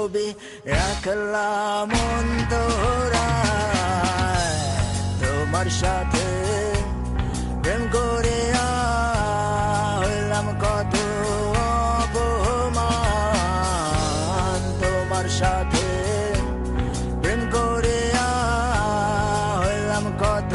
ছবি রাখলাম অন্তরায় তোমার সাথে প্রেম করে হইলাম কত অপমান তোমার সাথে প্রেম করে হইলাম কত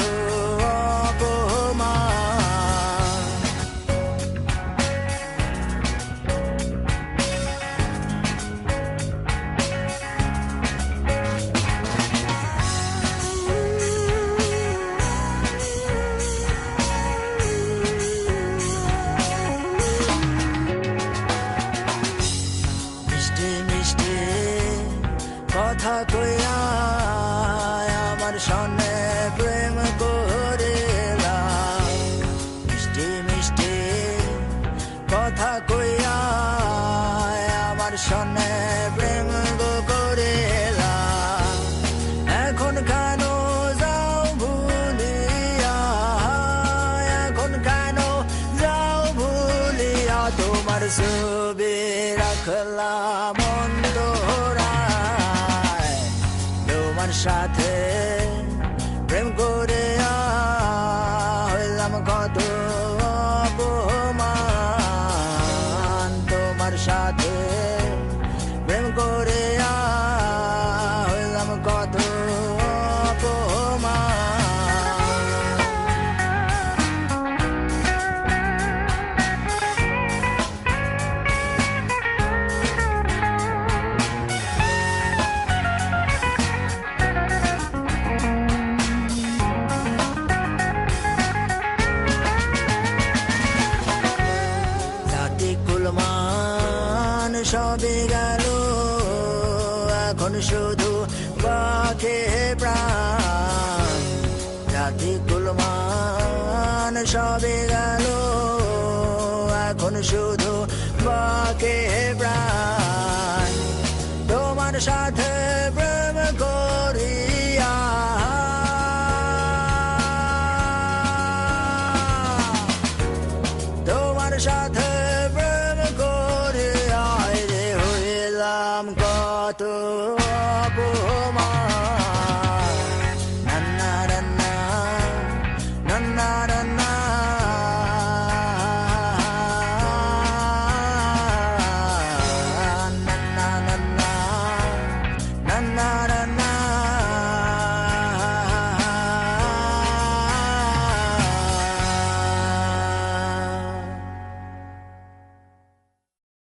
কথা কইয়া আমার সনে প্রেম করিলা মিষ্টি মিষ্টি কথা কইয়া আমার সনে প্রেম করিলা এখন কেন যাও ভুলিয়া এখন কেন যাও ভুলিয়া তোমার ছবি রাখলাম সাথে প্রেম করে হইলাম কত অপমান তোমার সাথে প্রেম করে হইলাম কত অপমান সবে গেল এখন শুধু বাকি প্রাণ জাতি কুলমান সবে গেল এখন শুধু বাকি প্রাণ তোমার সাথে প্রেম